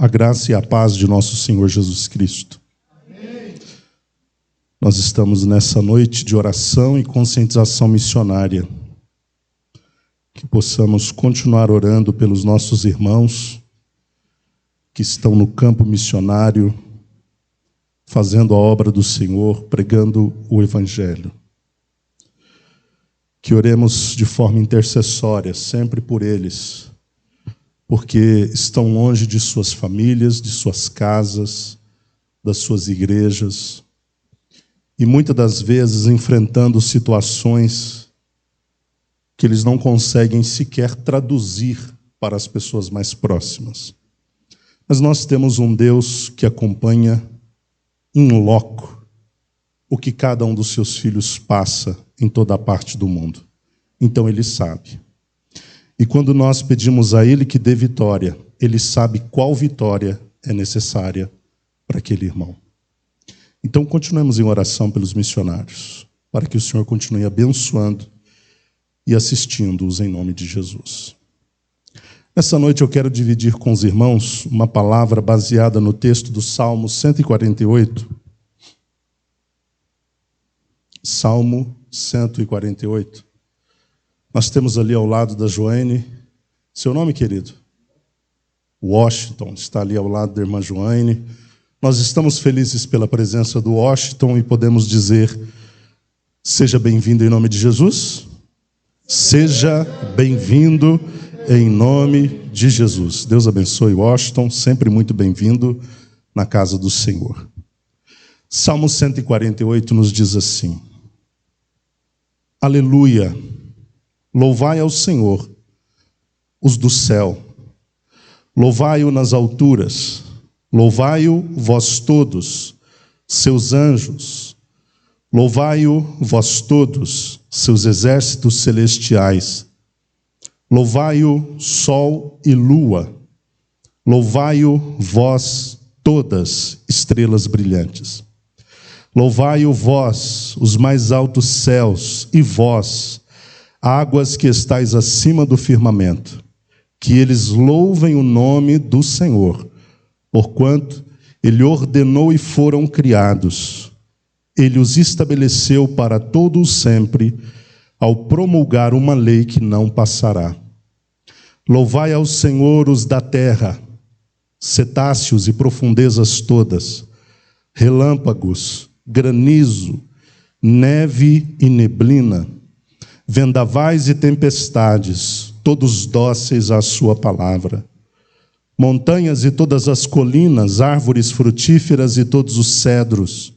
A graça e a paz de nosso Senhor Jesus Cristo. Amém. Nós estamos nessa noite de oração e conscientização missionária. Que possamos continuar orando pelos nossos irmãos que estão no campo missionário, fazendo a obra do Senhor, pregando o Evangelho. Que oremos de forma intercessória, sempre por eles, porque estão longe de suas famílias, de suas casas, das suas igrejas, e muitas das vezes enfrentando situações que eles não conseguem sequer traduzir para as pessoas mais próximas. Mas nós temos um Deus que acompanha in loco o que cada um dos seus filhos passa em toda a parte do mundo. Então Ele sabe. E quando nós pedimos a Ele que dê vitória, Ele sabe qual vitória é necessária para aquele irmão. Então continuemos em oração pelos missionários, para que o Senhor continue abençoando e assistindo-os em nome de Jesus. Essa noite eu quero dividir com os irmãos uma palavra baseada no texto do Salmo 148. Salmo 148. Nós temos ali ao lado da Joane, seu nome, querido? Washington, está ali ao lado da irmã Joane. Nós estamos felizes pela presença do Washington e podemos dizer, seja bem-vindo em nome de Jesus. Seja bem-vindo em nome de Jesus. Deus abençoe Washington, sempre muito bem-vindo na casa do Senhor. Salmo 148 nos diz assim: Aleluia, louvai ao Senhor, os do céu, louvai-o nas alturas, louvai-o vós todos, seus anjos, louvai-o vós todos, seus exércitos celestiais, louvai-o sol e lua, louvai-o vós todas, estrelas brilhantes. Louvai-o vós, os mais altos céus, e vós, águas que estais acima do firmamento, que eles louvem o nome do Senhor, porquanto Ele ordenou e foram criados. Ele os estabeleceu para todo o sempre, ao promulgar uma lei que não passará. Louvai ao Senhor os da terra, cetáceos e profundezas todas, relâmpagos, granizo, neve e neblina, vendavais e tempestades, todos dóceis à sua palavra. Montanhas e todas as colinas, árvores frutíferas e todos os cedros,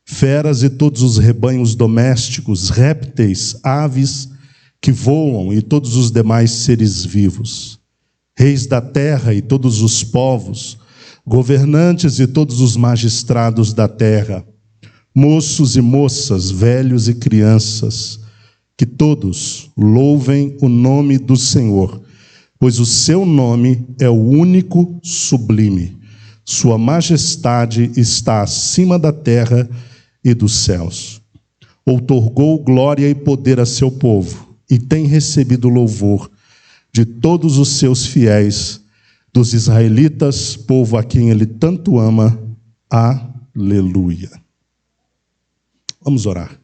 feras e todos os rebanhos domésticos, répteis, aves que voam e todos os demais seres vivos, reis da terra e todos os povos, governantes e todos os magistrados da terra, moços e moças, velhos e crianças, que todos louvem o nome do Senhor, pois o seu nome é o único sublime. Sua majestade está acima da terra e dos céus. Outorgou glória e poder a seu povo, e tem recebido louvor de todos os seus fiéis, dos israelitas, povo a quem ele tanto ama. Aleluia. Vamos orar.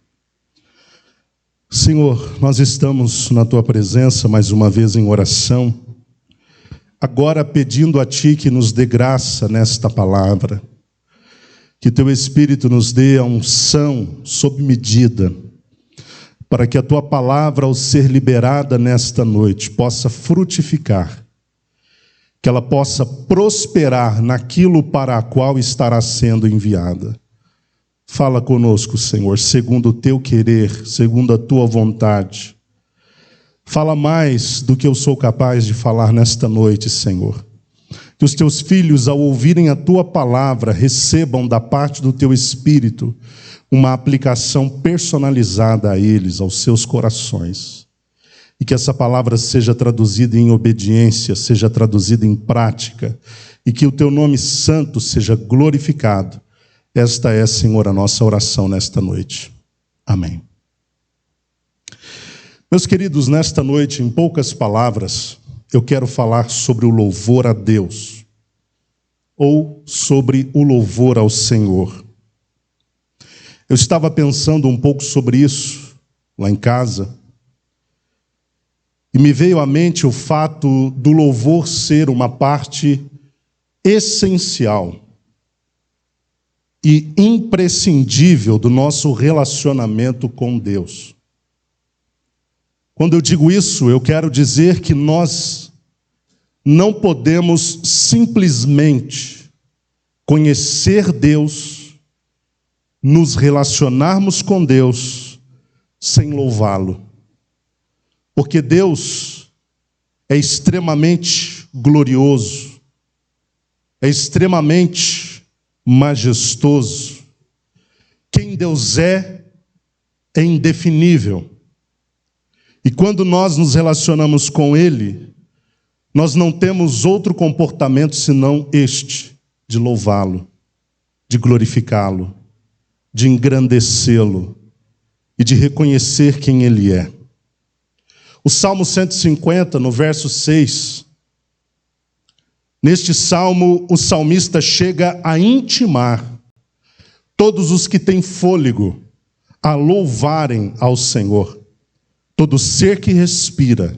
Senhor, nós estamos na Tua presença mais uma vez em oração, agora pedindo a Ti que nos dê graça nesta palavra, que Teu Espírito nos dê a unção sob medida, para que a Tua palavra, ao ser liberada nesta noite, possa frutificar, que ela possa prosperar naquilo para a qual estará sendo enviada. Fala conosco, Senhor, segundo o Teu querer, segundo a Tua vontade. Fala mais do que eu sou capaz de falar nesta noite, Senhor. Que os Teus filhos, ao ouvirem a Tua palavra, recebam da parte do Teu Espírito uma aplicação personalizada a eles, aos seus corações. E que essa palavra seja traduzida em obediência, seja traduzida em prática, e que o Teu nome santo seja glorificado. Esta é, Senhor, a nossa oração nesta noite. Amém. Meus queridos, nesta noite, em poucas palavras, eu quero falar sobre o louvor a Deus. ou sobre o louvor ao Senhor. Eu estava pensando um pouco sobre isso lá em casa, e me veio à mente o fato do louvor ser uma parte essencial e imprescindível do nosso relacionamento com Deus. Quando eu digo isso, eu quero dizer que nós não podemos simplesmente conhecer Deus, nos relacionarmos com Deus, sem louvá-lo. Porque Deus é extremamente glorioso, é extremamente majestoso. Quem Deus é indefinível. E quando nós nos relacionamos com Ele, nós não temos outro comportamento senão este, de louvá-lo, de glorificá-lo, de engrandecê-lo e de reconhecer quem Ele é. O Salmo 150, no verso 6, neste salmo, o salmista chega a intimar todos os que têm fôlego a louvarem ao Senhor. Todo ser que respira,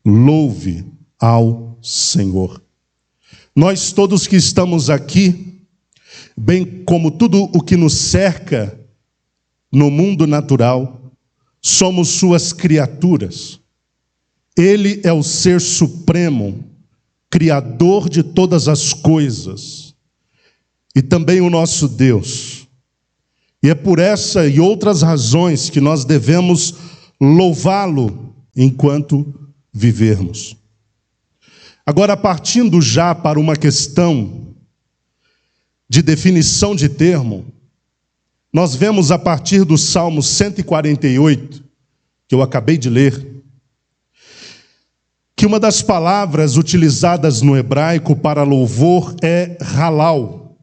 louve ao Senhor. Nós todos que estamos aqui, bem como tudo o que nos cerca no mundo natural, somos suas criaturas. Ele é o ser supremo, criador de todas as coisas, e também o nosso Deus. E é por essa e outras razões que nós devemos louvá-lo enquanto vivermos. Agora, partindo já para uma questão de definição de termo, nós vemos a partir do Salmo 148, que eu acabei de ler, que uma das palavras utilizadas no hebraico para louvor é halal.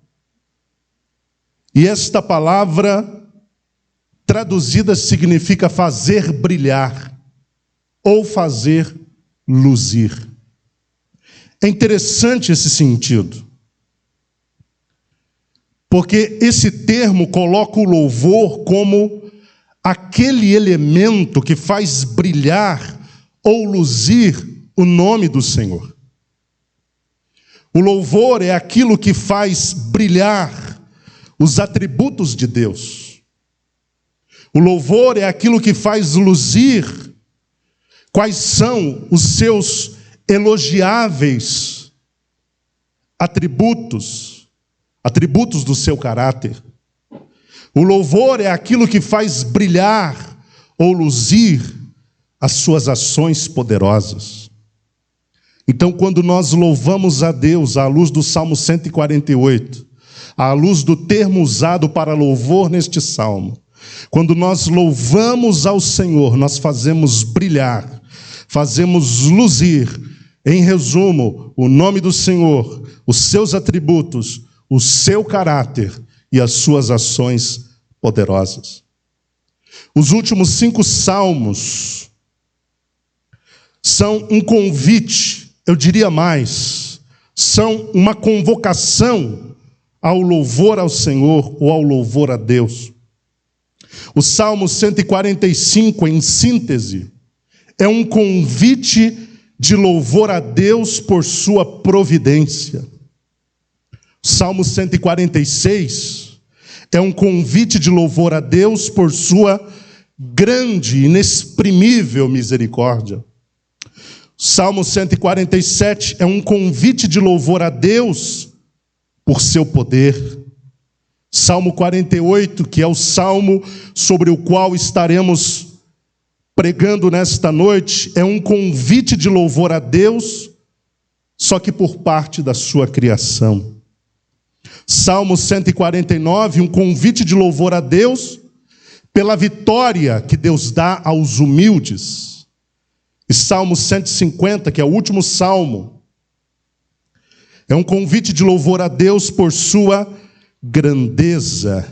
E esta palavra, traduzida, significa fazer brilhar ou fazer luzir. É interessante esse sentido, porque esse termo coloca o louvor como aquele elemento que faz brilhar ou luzir o nome do Senhor. O louvor é aquilo que faz brilhar os atributos de Deus. O louvor é aquilo que faz luzir quais são os seus elogiáveis atributos do seu caráter. O louvor é aquilo que faz brilhar ou luzir as suas ações poderosas. Então, quando nós louvamos a Deus à luz do Salmo 148, à luz do termo usado para louvor neste salmo, quando nós louvamos ao Senhor, nós fazemos brilhar, fazemos luzir, em resumo, o nome do Senhor, os seus atributos, o seu caráter e as suas ações poderosas. Os últimos 5 salmos são um convite, eu diria mais, são uma convocação ao louvor ao Senhor ou ao louvor a Deus. O Salmo 145, em síntese, é um convite de louvor a Deus por sua providência. O Salmo 146 é um convite de louvor a Deus por sua grande, inexprimível misericórdia. Salmo 147 é um convite de louvor a Deus por seu poder. Salmo 48, que é o salmo sobre o qual estaremos pregando nesta noite, é um convite de louvor a Deus, só que por parte da sua criação. Salmo 149, um convite de louvor a Deus pela vitória que Deus dá aos humildes. E Salmo 150, que é o último salmo, é um convite de louvor a Deus por sua grandeza.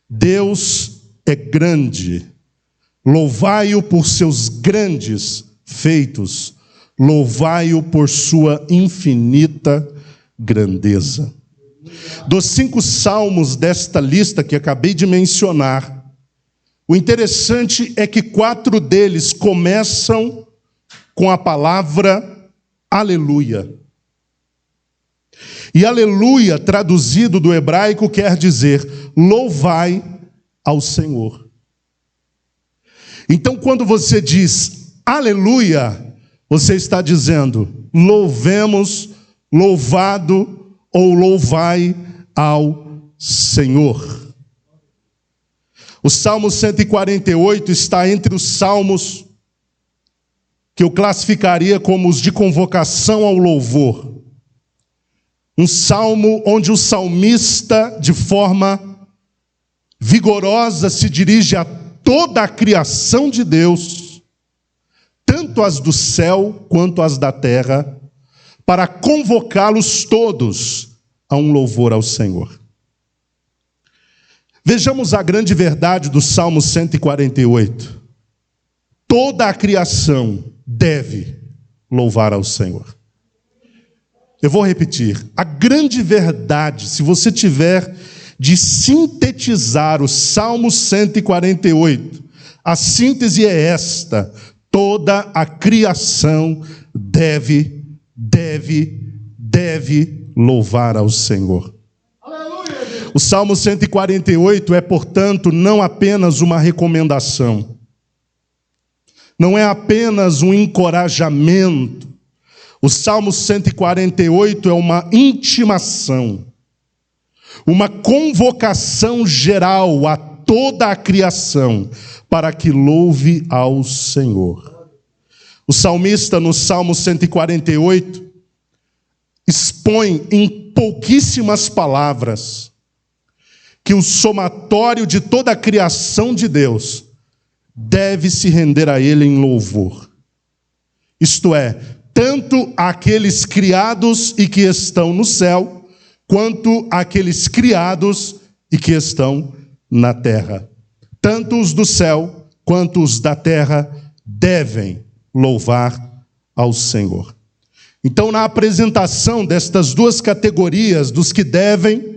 Deus é grande. Louvai-o por seus grandes feitos. Louvai-o por sua infinita grandeza. Dos 5 salmos desta lista que acabei de mencionar, o interessante é que 4 deles começam com a palavra aleluia. E aleluia, traduzido do hebraico, quer dizer louvai ao Senhor. Então, quando você diz aleluia, você está dizendo louvemos, louvado ou louvai ao Senhor. O Salmo 148 está entre os salmos que eu classificaria como os de convocação ao louvor. Um salmo onde o salmista, de forma vigorosa, se dirige a toda a criação de Deus, tanto as do céu quanto as da terra, para convocá-los todos a um louvor ao Senhor. Vejamos a grande verdade do Salmo 148. Toda a criação deve louvar ao Senhor. Eu vou repetir. A grande verdade, se você tiver de sintetizar o Salmo 148, a síntese é esta: toda a criação deve louvar ao Senhor. O Salmo 148 é, portanto, não apenas uma recomendação, não é apenas um encorajamento. O Salmo 148 é uma intimação, uma convocação geral a toda a criação para que louve ao Senhor. O salmista, no Salmo 148, expõe em pouquíssimas palavras que o somatório de toda a criação de Deus deve se render a Ele em louvor. Isto é, tanto aqueles criados e que estão no céu, quanto aqueles criados e que estão na terra. Tanto os do céu quanto os da terra devem louvar ao Senhor. Então, na apresentação destas duas categorias dos que devem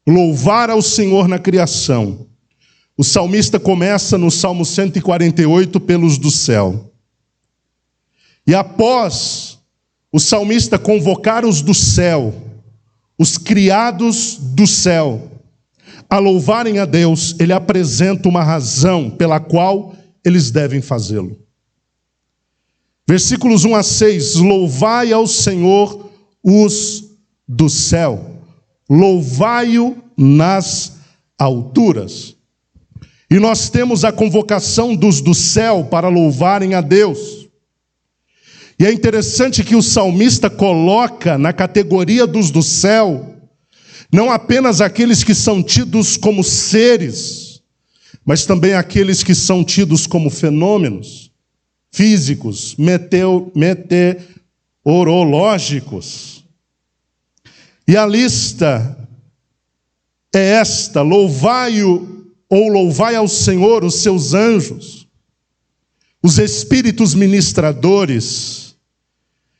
louvar ao Senhor na criação, o salmista começa no Salmo 148 pelos do céu. E após o salmista convocar os do céu, os criados do céu, a louvarem a Deus, ele apresenta uma razão pela qual eles devem fazê-lo. Versículos 1 a 6, louvai ao Senhor os do céu, louvai-o nas alturas. E nós temos a convocação dos do céu para louvarem a Deus. E é interessante que o salmista coloca na categoria dos do céu, não apenas aqueles que são tidos como seres, mas também aqueles que são tidos como fenômenos físicos, meteorológicos. E a lista é esta: louvai-o ou louvai ao Senhor os seus anjos, os espíritos ministradores,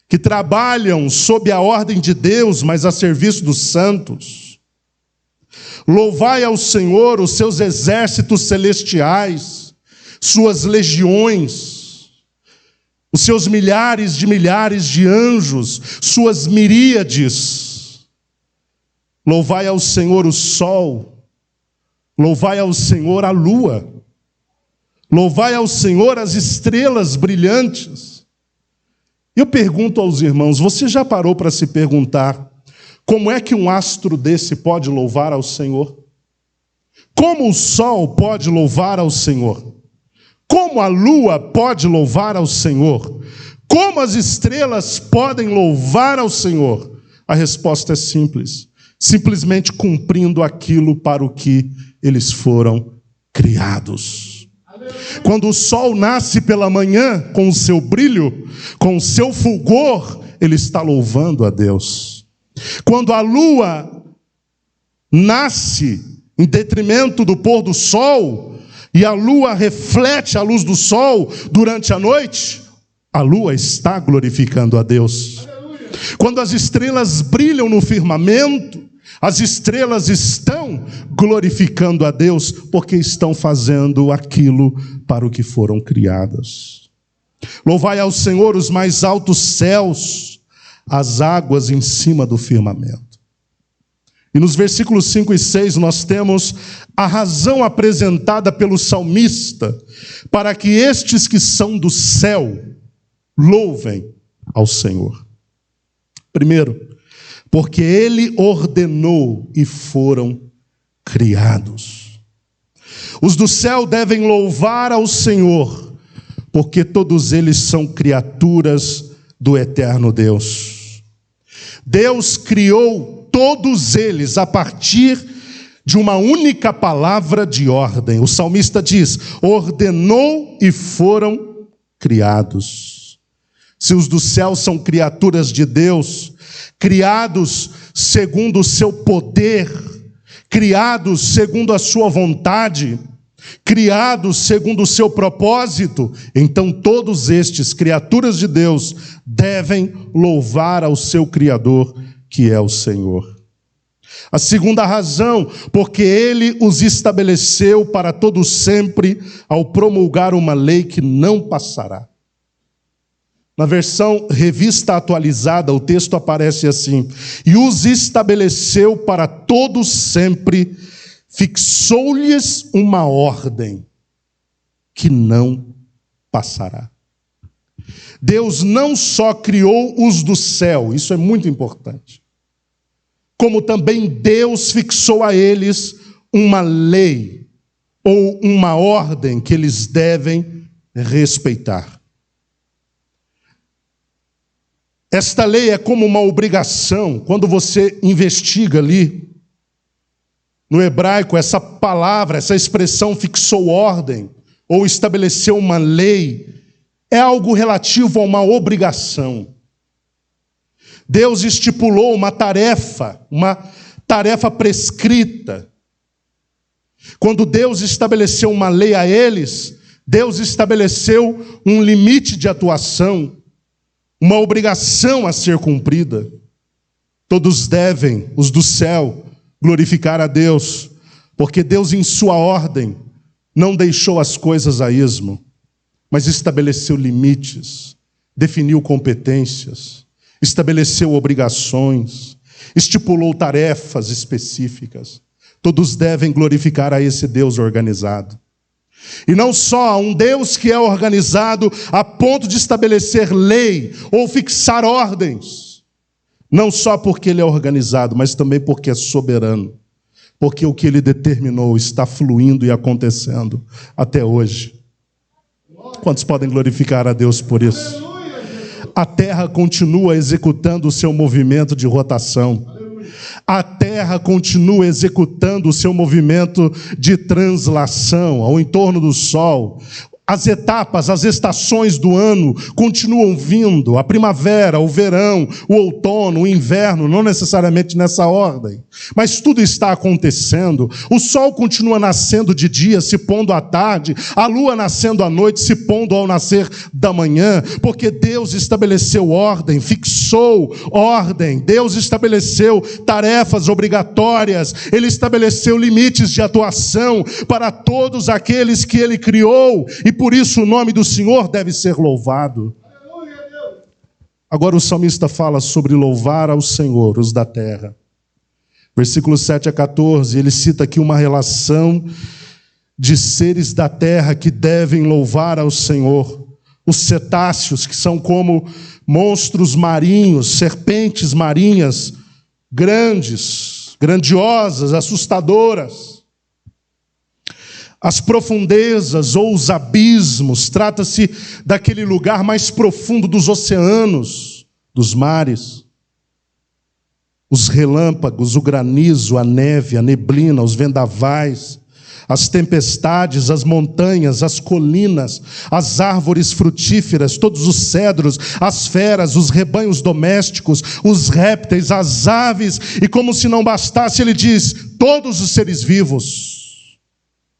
que trabalham sob a ordem de Deus, mas a serviço dos santos. Louvai ao Senhor os seus exércitos celestiais, suas legiões, os seus milhares de anjos, suas miríades. Louvai ao Senhor o sol, louvai ao Senhor a lua, louvai ao Senhor as estrelas brilhantes. Eu pergunto aos irmãos, você já parou para se perguntar como é que um astro desse pode louvar ao Senhor? Como o sol pode louvar ao Senhor? Como a lua pode louvar ao Senhor? Como as estrelas podem louvar ao Senhor? A resposta é simples: simplesmente cumprindo aquilo para o que eles foram criados. Quando o sol nasce pela manhã, com o seu brilho, com o seu fulgor, ele está louvando a Deus. Quando a lua nasce em detrimento do pôr do sol, e a lua reflete a luz do sol durante a noite, a lua está glorificando a Deus. Quando as estrelas brilham no firmamento, as estrelas estão glorificando a Deus, porque estão fazendo aquilo para o que foram criadas. Louvai ao Senhor os mais altos céus, as águas em cima do firmamento. E nos versículos 5 e 6 nós temos a razão apresentada pelo salmista para que estes que são do céu louvem ao Senhor. Primeiro, porque Ele ordenou e foram criados. Os do céu devem louvar ao Senhor, porque todos eles são criaturas do eterno Deus. Deus criou todos eles a partir de uma única palavra de ordem. O salmista diz: ordenou e foram criados. Se os do céu são criaturas de Deus, criados segundo o seu poder, criados segundo a sua vontade, criados segundo o seu propósito, então todos estes, criaturas de Deus, devem louvar ao seu Criador, que é o Senhor. A segunda razão, porque Ele os estabeleceu para todo sempre, ao promulgar uma lei que não passará. Na versão revista atualizada, o texto aparece assim: e os estabeleceu para todo sempre, fixou-lhes uma ordem que não passará. Deus não só criou os do céu, isso é muito importante, como também Deus fixou a eles uma lei ou uma ordem que eles devem respeitar. Esta lei é como uma obrigação. Quando você investiga ali, no hebraico, essa palavra, essa expressão fixou ordem, ou estabeleceu uma lei, é algo relativo a uma obrigação. Deus estipulou uma tarefa prescrita. Quando Deus estabeleceu uma lei a eles, Deus estabeleceu um limite de atuação, uma obrigação a ser cumprida. Todos devem, os do céu, glorificar a Deus, porque Deus, em sua ordem, não deixou as coisas a esmo, mas estabeleceu limites, definiu competências, estabeleceu obrigações, estipulou tarefas específicas. Todos devem glorificar a esse Deus organizado. E não só um Deus que é organizado a ponto de estabelecer lei ou fixar ordens. Não só porque Ele é organizado, mas também porque é soberano. Porque o que Ele determinou está fluindo e acontecendo até hoje. Quantos podem glorificar a Deus por isso? A terra continua executando o seu movimento de rotação. A terra continua executando o seu movimento de translação ao entorno do sol. As etapas, as estações do ano continuam vindo, a primavera, o verão, o outono, o inverno, não necessariamente nessa ordem, mas tudo está acontecendo. O sol continua nascendo de dia, se pondo à tarde, a lua nascendo à noite, se pondo ao nascer da manhã, porque Deus estabeleceu ordem, fixou ordem, Deus estabeleceu tarefas obrigatórias, Ele estabeleceu limites de atuação para todos aqueles que Ele criou, e por isso o nome do Senhor deve ser louvado. Agora o salmista fala sobre louvar ao Senhor, os da terra. Versículos 7 a 14, ele cita aqui uma relação de seres da terra que devem louvar ao Senhor. Os cetáceos, que são como monstros marinhos, serpentes marinhas, grandes, grandiosas, assustadoras. As profundezas ou os abismos, trata-se daquele lugar mais profundo dos oceanos, dos mares. Os relâmpagos, o granizo, a neve, a neblina, os vendavais, as tempestades, as montanhas, as colinas, as árvores frutíferas, todos os cedros, as feras, os rebanhos domésticos, os répteis, as aves, e como se não bastasse, ele diz, todos os seres vivos.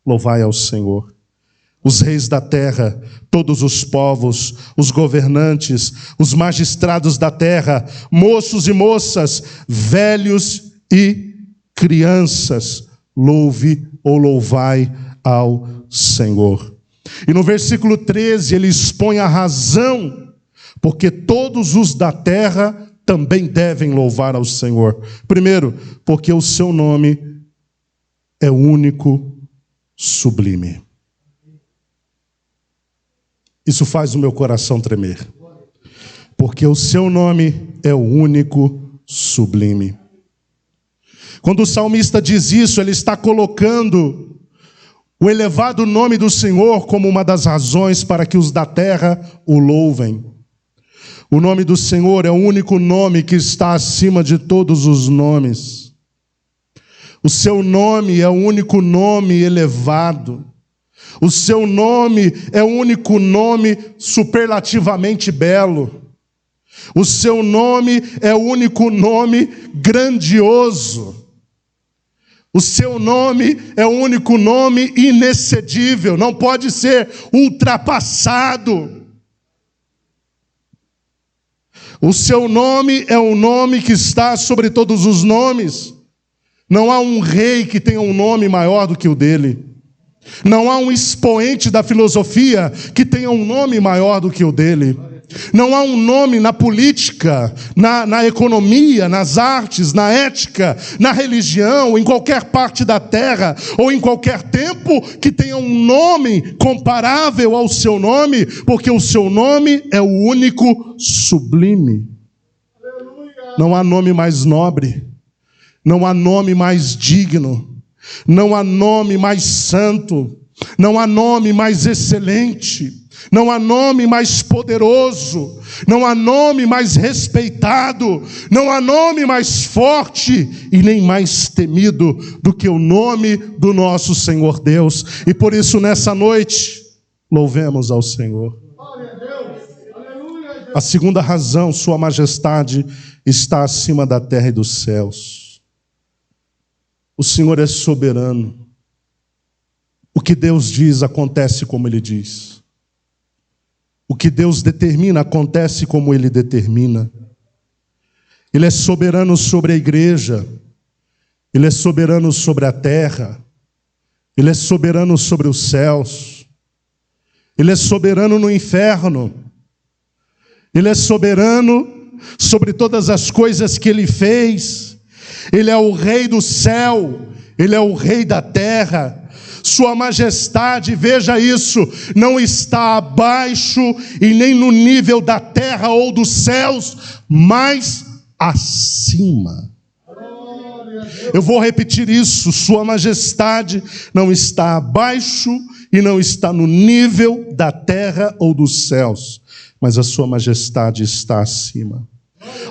Louvai ao Senhor. os reis da terra, todos os povos, os governantes, os magistrados da terra, moços e moças, velhos e crianças, louve ou louvai ao Senhor. E no versículo 13 ele expõe a razão, porque todos os da terra também devem louvar ao Senhor. Primeiro, porque o seu nome é único, sublime. Isso faz o meu coração tremer. Porque o seu nome é o único, sublime. Quando o salmista diz isso, ele está colocando o elevado nome do Senhor como uma das razões para que os da terra o louvem. O nome do Senhor é o único nome que está acima de todos os nomes. O seu nome é o único nome elevado. O seu nome é o único nome superlativamente belo. O seu nome é o único nome grandioso. O seu nome é o único nome inexcedível, não pode ser ultrapassado. O seu nome é o nome que está sobre todos os nomes. Não há um rei que tenha um nome maior do que o dele. Não há um expoente da filosofia que tenha um nome maior do que o dele. Não há um nome na política, na economia, nas artes, na ética, na religião, em qualquer parte da terra ou em qualquer tempo que tenha um nome comparável ao seu nome, porque o seu nome é o único sublime. Não há nome mais nobre, não há nome mais digno, não há nome mais santo, não há nome mais excelente, não há nome mais poderoso, não há nome mais respeitado, não há nome mais forte e nem mais temido do que o nome do nosso Senhor Deus. E por isso nessa noite, louvemos ao Senhor. A segunda razão, sua majestade está acima da terra e dos céus. O Senhor é soberano. O que Deus diz acontece como Ele diz. O que Deus determina acontece como Ele determina. Ele é soberano sobre a igreja. Ele é soberano sobre a terra. Ele é soberano sobre os céus. Ele é soberano no inferno. Ele é soberano sobre todas as coisas que Ele fez. Ele é o Rei do céu. Ele é o Rei da terra. Sua majestade, veja isso, não está abaixo e nem no nível da terra ou dos céus, mas acima. Eu vou repetir isso, sua majestade não está abaixo e não está no nível da terra ou dos céus, mas a sua majestade está acima.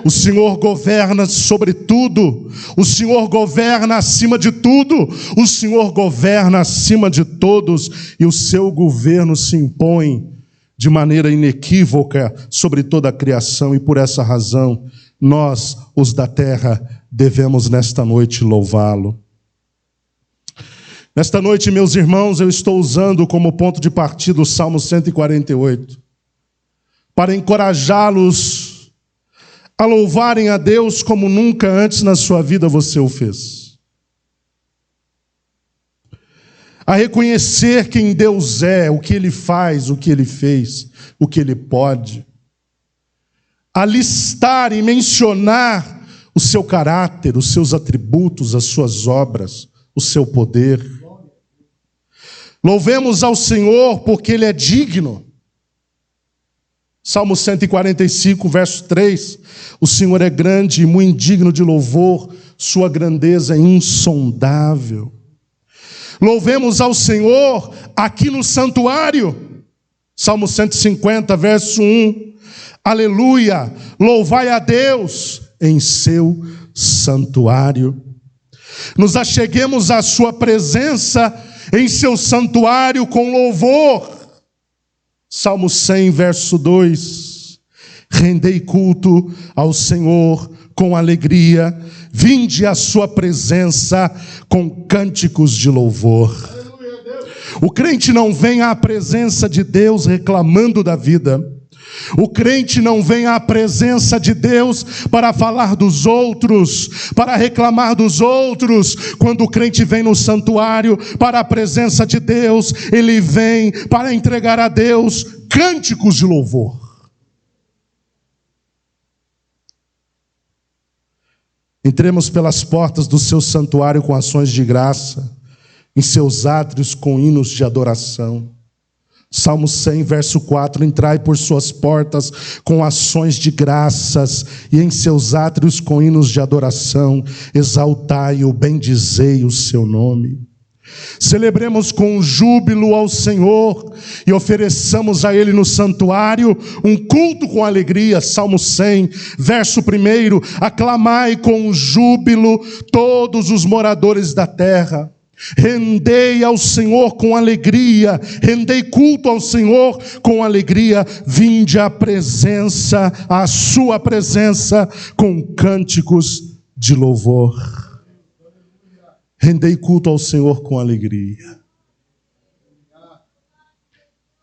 O Senhor governa sobre tudo, o Senhor governa acima de tudo, o Senhor governa acima de todos, e o seu governo se impõe de maneira inequívoca sobre toda a criação, e por essa razão, nós, os da terra, devemos nesta noite louvá-lo. Nesta noite, meus irmãos, eu estou usando como ponto de partida o Salmo 148, para encorajá-los a louvarem a Deus como nunca antes na sua vida você o fez. A reconhecer quem Deus é, o que Ele faz, o que Ele fez, o que Ele pode. A listar e mencionar o seu caráter, os seus atributos, as suas obras, o seu poder. Louvemos ao Senhor porque Ele é digno. Salmo 145, verso 3, o Senhor é grande e muito digno de louvor, sua grandeza é insondável. Louvemos ao Senhor aqui no santuário, Salmo 150, verso 1, aleluia, louvai a Deus em seu santuário. Nos acheguemos à sua presença em seu santuário com louvor. Salmo 100, verso 2, rendei culto ao Senhor com alegria, vinde à sua presença com cânticos de louvor. O crente não vem à presença de Deus reclamando da vida. O crente não vem à presença de Deus para falar dos outros, para reclamar dos outros. Quando o crente vem no santuário para a presença de Deus, ele vem para entregar a Deus cânticos de louvor. Entremos pelas portas do seu santuário com ações de graça, em seus átrios com hinos de adoração. Salmo 100, verso 4, entrai por suas portas com ações de graças, e em seus átrios com hinos de adoração, exaltai-o, bendizei o seu nome. Celebremos com júbilo ao Senhor, e ofereçamos a Ele no santuário um culto com alegria. Salmo 100, verso 1, aclamai com júbilo todos os moradores da terra. Rendei ao Senhor com alegria, rendei culto ao Senhor com alegria, vinde à sua presença com cânticos de louvor. Rendei culto ao Senhor com alegria.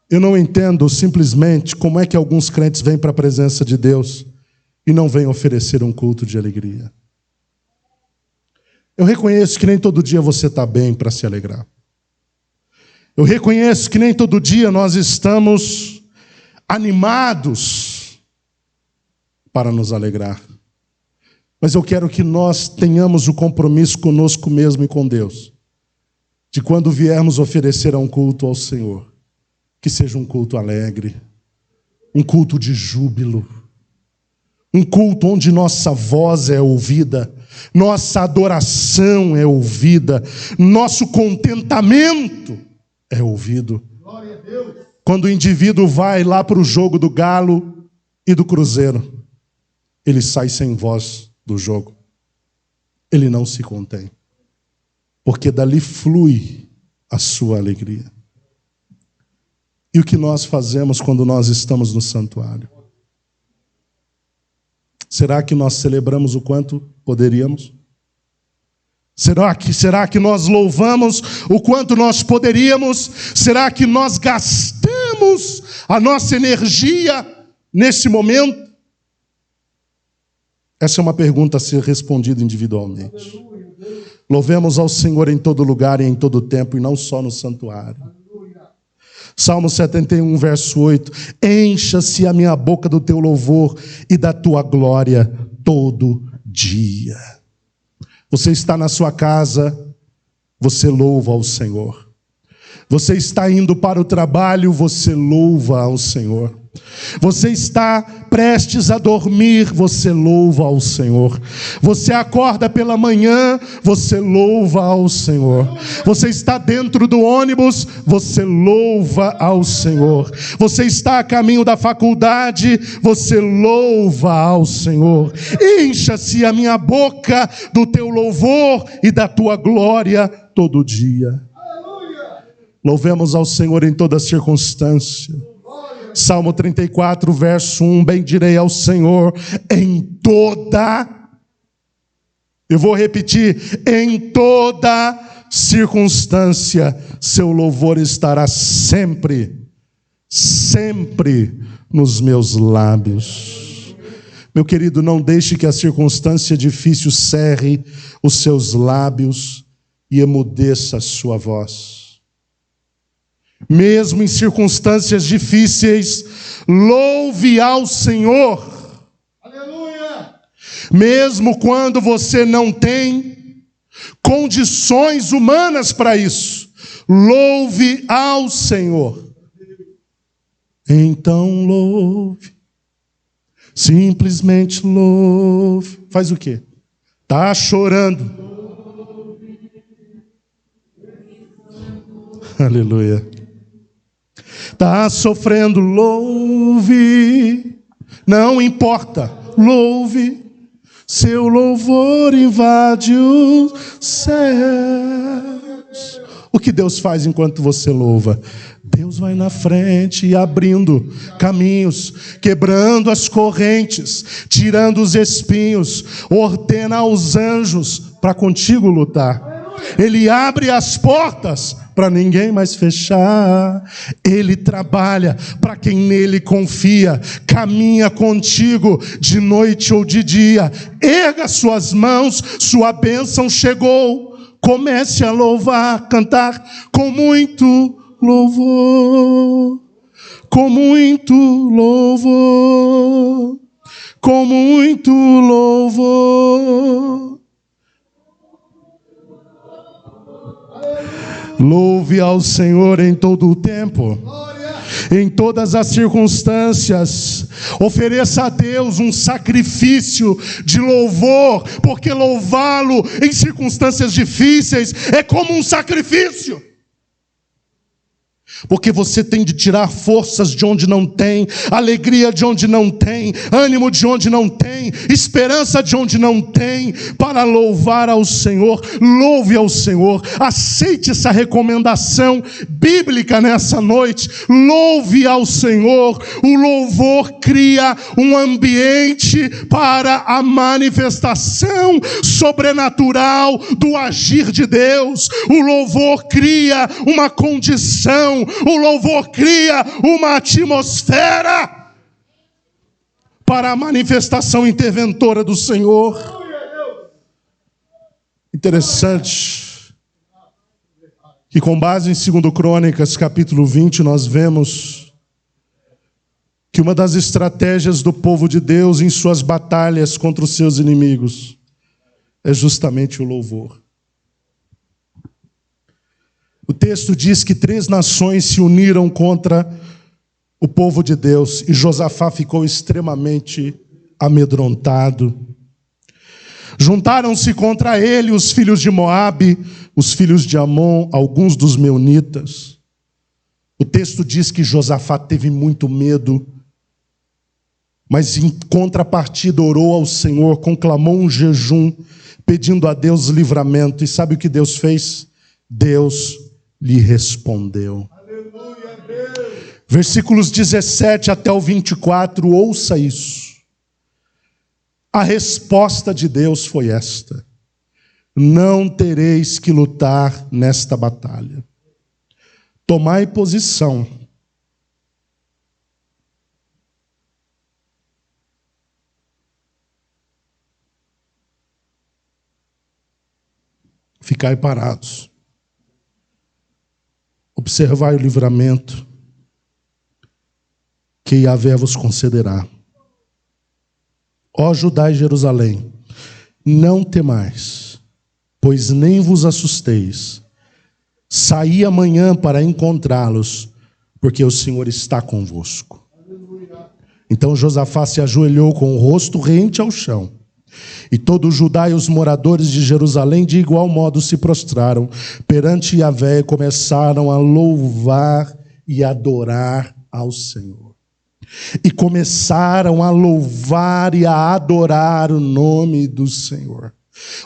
Eu não entendo simplesmente como é que alguns crentes vêm para a presença de Deus e não vêm oferecer um culto de alegria. Eu reconheço que nem todo dia você está bem para se alegrar. Eu reconheço que nem todo dia nós estamos animados para nos alegrar. Mas eu quero que nós tenhamos o compromisso conosco mesmo e com Deus, de quando viermos oferecer um culto ao Senhor, que seja um culto alegre, um culto de júbilo, um culto onde nossa voz é ouvida, nossa adoração é ouvida, nosso contentamento é ouvido. Glória a Deus. Quando o indivíduo vai lá para o jogo do Galo e do Cruzeiro, ele sai sem voz do jogo. Ele não se contém, porque dali flui a sua alegria. E o que nós fazemos quando nós estamos no santuário? Será que nós celebramos o quanto poderíamos? Será que nós louvamos o quanto nós poderíamos? Será que nós gastamos a nossa energia nesse momento? Essa é uma pergunta a ser respondida individualmente. Louvemos ao Senhor em todo lugar e em todo tempo, e não só no santuário. Salmo 71, verso 8. Encha-se a minha boca do teu louvor e da tua glória todo dia. Você está na sua casa, você louva ao Senhor. Você está indo para o trabalho, você louva ao Senhor. Você está prestes a dormir, você louva ao Senhor. Você acorda pela manhã, você louva ao Senhor. Você está dentro do ônibus, você louva ao Senhor. Você está a caminho da faculdade, você louva ao Senhor. Encha-se a minha boca do teu louvor e da tua glória todo dia. Louvemos ao Senhor em toda circunstância. Salmo 34, verso 1, bendirei ao Senhor em toda, eu vou repetir, em toda circunstância, seu louvor estará sempre, sempre nos meus lábios. Meu querido, não deixe que a circunstância difícil cerre os seus lábios e emudeça a sua voz. Mesmo em circunstâncias difíceis, louve ao Senhor. Aleluia! Mesmo quando você não tem condições humanas para isso, louve ao Senhor. Então louve, simplesmente louve. Faz o quê? Está chorando. Aleluia. Está sofrendo, louve, não importa, louve, seu louvor invade os céus. O que Deus faz enquanto você louva? Deus vai na frente e abrindo caminhos, quebrando as correntes, tirando os espinhos, ordena aos anjos para contigo lutar. Ele abre as portas para ninguém mais fechar. Ele trabalha para quem nele confia. Caminha contigo de noite ou de dia. Erga suas mãos, sua bênção chegou. Comece a louvar, cantar com muito louvor. Com muito louvor. Com muito louvor. Louve ao Senhor em todo o tempo, em todas as circunstâncias. Ofereça a Deus um sacrifício de louvor, porque louvá-lo em circunstâncias difíceis é como um sacrifício. Porque você tem de tirar forças de onde não tem, alegria de onde não tem, ânimo de onde não tem, esperança de onde não tem, para louvar ao Senhor. Louve ao Senhor, aceite essa recomendação bíblica nessa noite. Louve ao Senhor. O louvor cria um ambiente para a manifestação sobrenatural do agir de Deus. O louvor cria uma condição. O louvor cria uma atmosfera para a manifestação interventora do Senhor. Interessante que, com base em 2 Crônicas, capítulo 20, nós vemos que uma das estratégias do povo de Deus em suas batalhas contra os seus inimigos é justamente o louvor. O texto diz que 3 nações se uniram contra o povo de Deus e Josafá ficou extremamente amedrontado. Juntaram-se contra ele os filhos de Moabe, os filhos de Amon, alguns dos meunitas. O texto diz que Josafá teve muito medo, mas em contrapartida orou ao Senhor, conclamou um jejum, pedindo a Deus livramento. E sabe o que Deus fez? Deus lhe respondeu. Aleluia, Deus. Versículos 17 até o 24, ouça isso. A resposta de Deus foi esta: não tereis que lutar nesta batalha. Tomai posição. Ficai parados. Observai o livramento que Yahvé vos concederá. Ó Judá e Jerusalém, não temais, pois nem vos assusteis. Saí amanhã para encontrá-los, porque o Senhor está convosco. Então Josafá se ajoelhou com o rosto rente ao chão. E todo Judá e os moradores de Jerusalém de igual modo se prostraram perante Yahvé e começaram a louvar e adorar ao Senhor. E começaram a louvar e a adorar o nome do Senhor.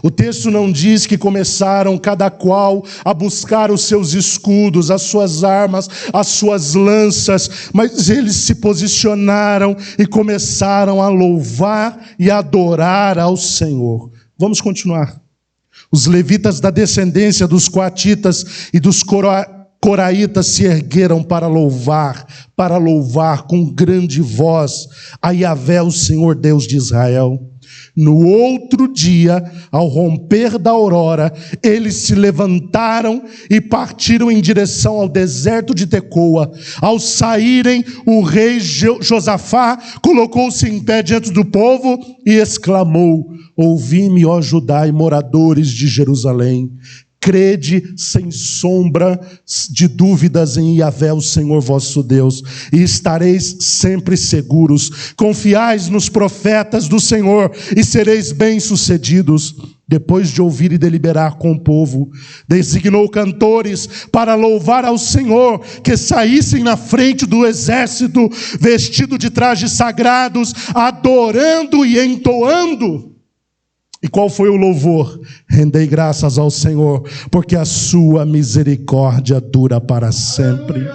O texto não diz que começaram cada qual a buscar os seus escudos, as suas armas, as suas lanças, mas eles se posicionaram e começaram a louvar e adorar ao Senhor. Vamos continuar. Os levitas da descendência dos coatitas e dos coraitas se ergueram para louvar com grande voz a Yahvé, o Senhor Deus de Israel. No outro dia, ao romper da aurora, eles se levantaram e partiram em direção ao deserto de Tecoa. Ao saírem, o rei Josafá colocou-se em pé diante do povo e exclamou: ouvi-me, ó Judá e moradores de Jerusalém. Crede sem sombra de dúvidas em Yahvé, o Senhor vosso Deus, e estareis sempre seguros. Confiais nos profetas do Senhor e sereis bem-sucedidos. Depois de ouvir e deliberar com o povo, designou cantores para louvar ao Senhor, que saíssem na frente do exército, vestido de trajes sagrados, adorando e entoando. E qual foi o louvor? Rendei graças ao Senhor, porque a sua misericórdia dura para sempre.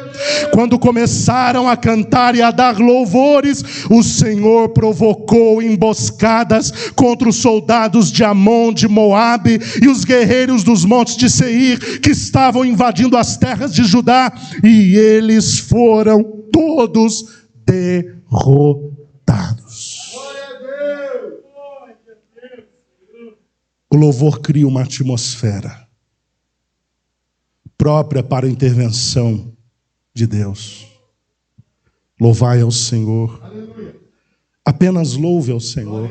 Quando começaram a cantar e a dar louvores, o Senhor provocou emboscadas contra os soldados de Amon, de Moabe e os guerreiros dos montes de Seir, que estavam invadindo as terras de Judá, e eles foram todos derrotados. O louvor cria uma atmosfera própria para a intervenção de Deus. Louvai ao Senhor. Apenas louve ao Senhor.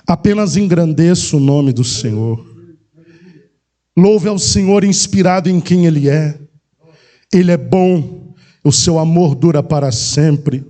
Apenas engrandeça o nome do Senhor. Louve ao Senhor inspirado em quem Ele é. Ele é bom, o seu amor dura para sempre.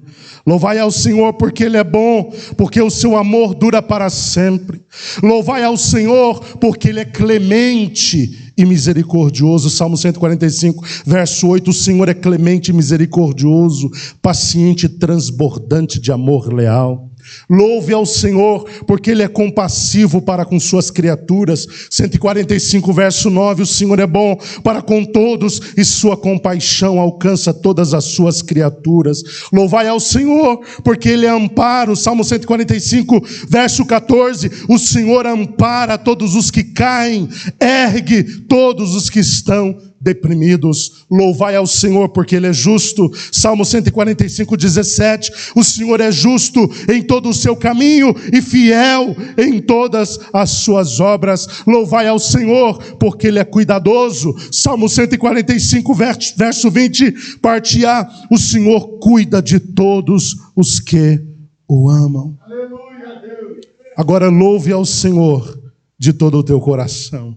Louvai ao Senhor porque Ele é bom, porque o seu amor dura para sempre. Louvai ao Senhor porque Ele é clemente e misericordioso. Salmo 145, verso 8. O Senhor é clemente e misericordioso, paciente e transbordante de amor leal. Louve ao Senhor, porque Ele é compassivo para com suas criaturas. 145, verso 9. O Senhor é bom para com todos, e sua compaixão alcança todas as suas criaturas. Louvai ao Senhor, porque Ele é amparo. Salmo 145, verso 14. O Senhor ampara todos os que caem, ergue todos os que estão deprimidos. Louvai ao Senhor porque Ele é justo. Salmo 145, 17. O Senhor é justo em todo o seu caminho e fiel em todas as suas obras. Louvai ao Senhor porque Ele é cuidadoso. Salmo 145, verso 20. Parte A. O Senhor cuida de todos os que o amam. Aleluia, Deus. Agora louve ao Senhor de todo o teu coração.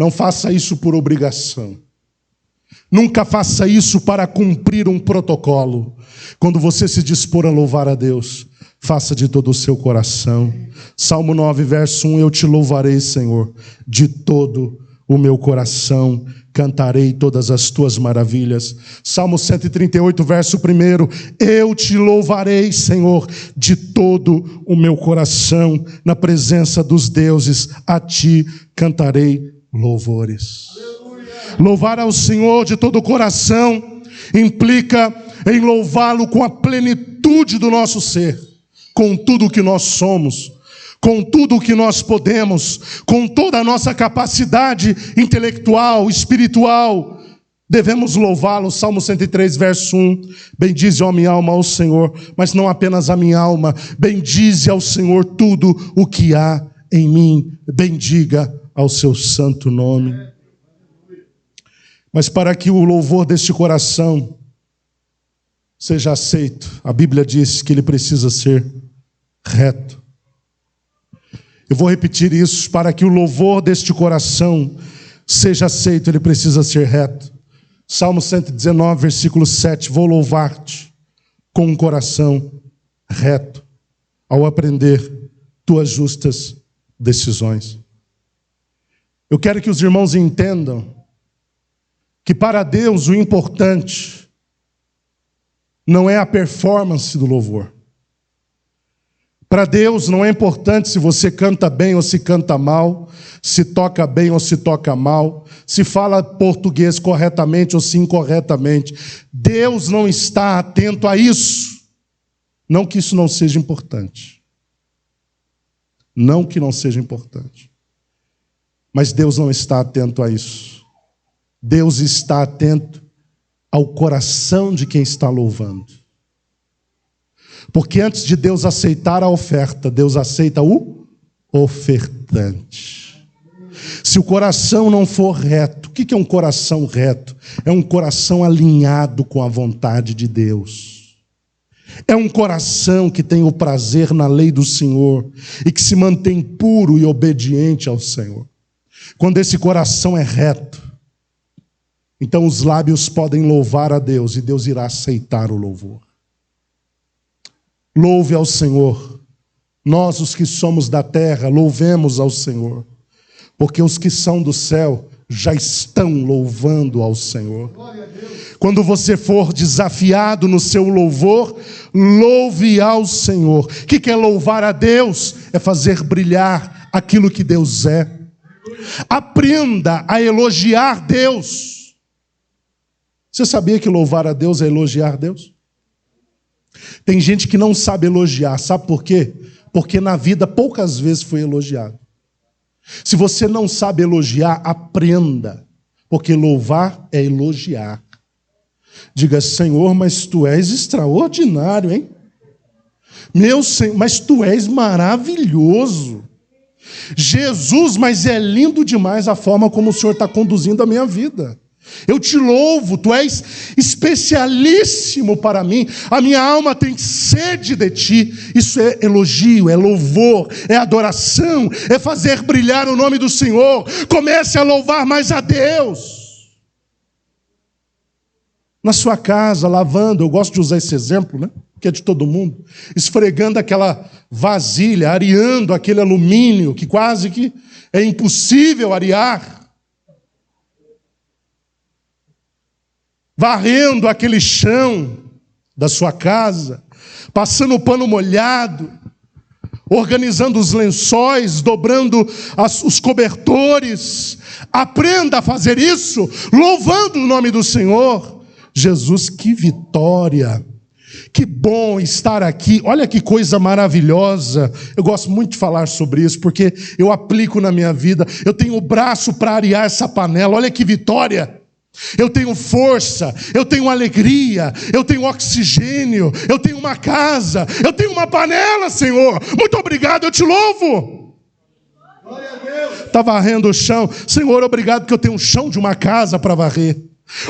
Não faça isso por obrigação. Nunca faça isso para cumprir um protocolo. Quando você se dispor a louvar a Deus, faça de todo o seu coração. Salmo 9, verso 1. Eu te louvarei, Senhor, de todo o meu coração. Cantarei todas as tuas maravilhas. Salmo 138, verso 1. Eu te louvarei, Senhor, de todo o meu coração. Na presença dos deuses, a ti cantarei louvores. Aleluia. Louvar ao Senhor de todo o coração implica em louvá-lo com a plenitude do nosso ser, com tudo o que nós somos, com tudo o que nós podemos, com toda a nossa capacidade intelectual, espiritual. Devemos louvá-lo. Salmo 103, verso 1. Bendize, ó minha alma, ao Senhor, mas não apenas a minha alma. Bendize ao Senhor tudo o que há em mim. Bendiga ao seu santo nome. Mas para que o louvor deste coração seja aceito, a Bíblia diz que ele precisa ser reto. Eu vou repetir isso. Para que o louvor deste coração seja aceito, ele precisa ser reto. Salmo 119, versículo 7. Vou louvar-te com um coração reto, ao aprender tuas justas decisões. Eu quero que os irmãos entendam que para Deus o importante não é a performance do louvor. Para Deus não é importante se você canta bem ou se canta mal, se toca bem ou se toca mal, se fala português corretamente ou se incorretamente. Deus não está atento a isso. Não que isso não seja importante. Não que não seja importante. Mas Deus não está atento a isso. Deus está atento ao coração de quem está louvando. Porque antes de Deus aceitar a oferta, Deus aceita o ofertante. Se o coração não for reto, o que é um coração reto? É um coração alinhado com a vontade de Deus. É um coração que tem o prazer na lei do Senhor e que se mantém puro e obediente ao Senhor. Quando esse coração é reto, então os lábios podem louvar a Deus e Deus irá aceitar o louvor. Louve ao Senhor. Nós, os que somos da terra, louvemos ao Senhor, porque os que são do céu já estão louvando ao Senhor. Quando você for desafiado no seu louvor, louve ao Senhor. O que é louvar a Deus? É fazer brilhar aquilo que Deus é. Aprenda a elogiar Deus. Você sabia que louvar a Deus é elogiar Deus? Tem gente que não sabe elogiar, sabe por quê? Porque na vida poucas vezes foi elogiado. Se você não sabe elogiar, aprenda, porque louvar é elogiar. Diga: Senhor, mas tu és extraordinário, hein? Meu Senhor, mas tu és maravilhoso. Jesus, mas é lindo demais a forma como o Senhor está conduzindo a minha vida. Eu te louvo, tu és especialíssimo para mim. A minha alma tem sede de ti. Isso é elogio, é louvor, é adoração, é fazer brilhar o nome do Senhor. Comece a louvar mais a Deus. Na sua casa, lavando, eu gosto de usar esse exemplo, né? Que é de todo mundo, esfregando aquela vasilha, areando aquele alumínio que quase que é impossível arear. Varrendo aquele chão da sua casa, passando o pano molhado, organizando os lençóis, dobrando os cobertores. Aprenda a fazer isso, louvando o nome do Senhor. Jesus, que vitória! Que bom estar aqui. Olha que coisa maravilhosa. Eu gosto muito de falar sobre isso, porque eu aplico na minha vida. Eu tenho o braço para arear essa panela. Olha que vitória. Eu tenho força, eu tenho alegria, eu tenho oxigênio, eu tenho uma casa, eu tenho uma panela, Senhor. Muito obrigado, eu te louvo. Está varrendo o chão. Senhor, obrigado porque eu tenho um chão de uma casa para varrer.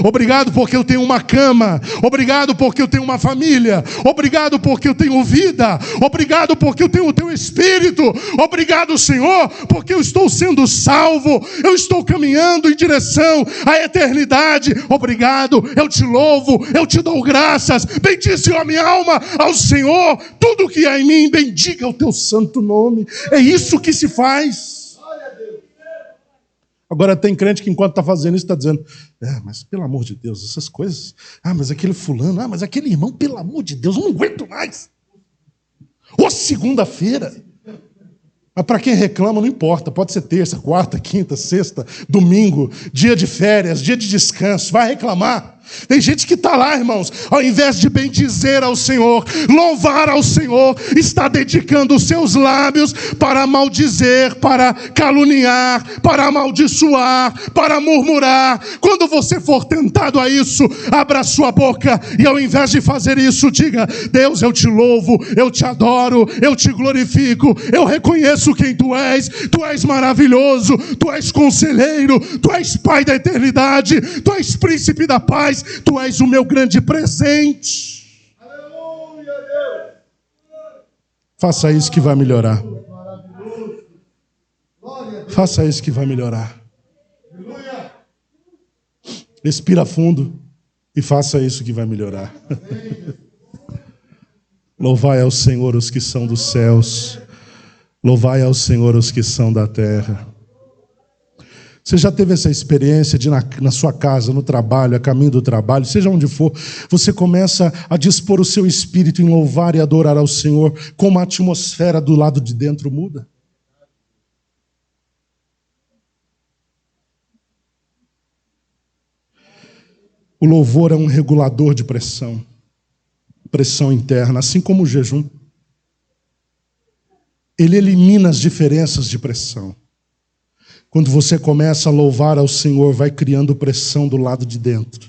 Obrigado porque eu tenho uma cama. Obrigado porque eu tenho uma família. Obrigado porque eu tenho vida. Obrigado porque eu tenho o teu Espírito. Obrigado, Senhor, porque eu estou sendo salvo. Eu estou caminhando em direção à eternidade. Obrigado, eu te louvo, eu te dou graças. Bendize a minha alma ao Senhor. Tudo que há em mim, bendiga o teu santo nome. É isso que se faz. Agora tem crente que enquanto está fazendo isso está dizendo: mas pelo amor de Deus, essas coisas, mas aquele fulano, mas aquele irmão, pelo amor de Deus, eu não aguento mais. Ô, segunda-feira. Mas para quem reclama não importa, pode ser terça, quarta, quinta, sexta, domingo, dia de férias, dia de descanso, vai reclamar. Tem gente que está lá, irmãos, ao invés de bendizer ao Senhor, louvar ao Senhor, está dedicando os seus lábios para maldizer, para caluniar, para amaldiçoar, para murmurar. Quando você for tentado a isso, abra a sua boca e ao invés de fazer isso, diga: Deus, eu te louvo, eu te adoro, eu te glorifico, eu reconheço quem tu és maravilhoso, tu és conselheiro, tu és Pai da eternidade, tu és príncipe da paz, tu és o meu grande presente. Aleluia, Deus. Faça isso que vai melhorar. Faça isso que vai melhorar. Respira fundo e faça isso que vai melhorar. Louvai ao Senhor os que são dos céus. Louvai ao Senhor os que são da terra. Você já teve essa experiência de na sua casa, no trabalho, a caminho do trabalho, seja onde for, você começa a dispor o seu espírito em louvar e adorar ao Senhor, como a atmosfera do lado de dentro muda? O louvor é um regulador de pressão interna, assim como o jejum. Ele elimina as diferenças de pressão. Quando você começa a louvar ao Senhor, vai criando pressão do lado de dentro.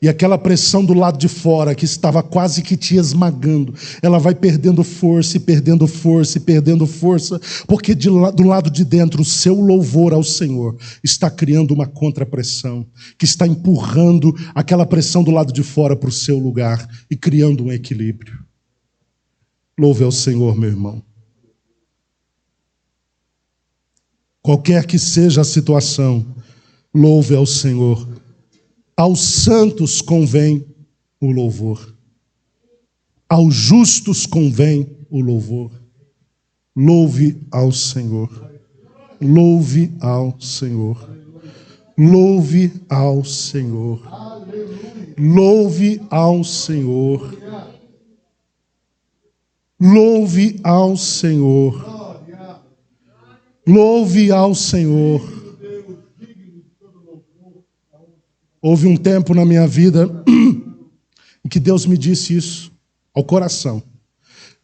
E aquela pressão do lado de fora, que estava quase que te esmagando, ela vai perdendo força e perdendo força e perdendo força, porque do lado de dentro, o seu louvor ao Senhor está criando uma contrapressão, que está empurrando aquela pressão do lado de fora para o seu lugar e criando um equilíbrio. Louve ao Senhor, meu irmão. Qualquer que seja a situação, louve ao Senhor. Aos santos convém o louvor. Aos justos convém o louvor. Louve ao Senhor. Louve ao Senhor. Louve ao Senhor. Louve ao Senhor. Louve ao Senhor. Louve ao Senhor. Houve um tempo na minha vida em que Deus me disse isso ao coração.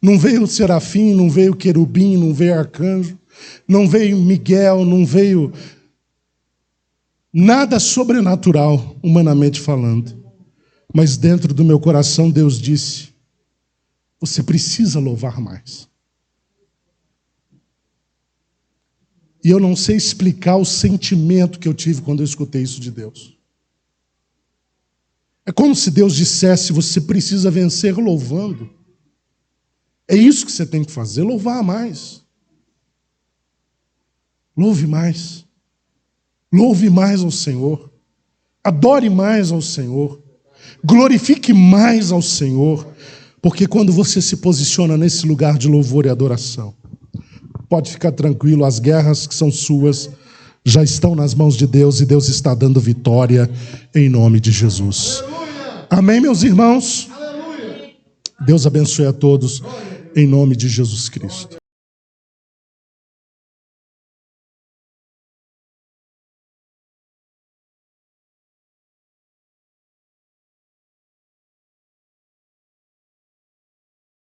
Não veio serafim, não veio querubim, não veio arcanjo, não veio Miguel, não veio nada sobrenatural, humanamente falando. Mas dentro do meu coração Deus disse: você precisa louvar mais. E eu não sei explicar o sentimento que eu tive quando eu escutei isso de Deus. É como se Deus dissesse: você precisa vencer louvando. É isso que você tem que fazer, louvar mais. Louve mais. Louve mais ao Senhor. Adore mais ao Senhor. Glorifique mais ao Senhor. Porque quando você se posiciona nesse lugar de louvor e adoração, pode ficar tranquilo, as guerras que são suas já estão nas mãos de Deus e Deus está dando vitória em nome de Jesus. Amém, meus irmãos? Deus abençoe a todos em nome de Jesus Cristo.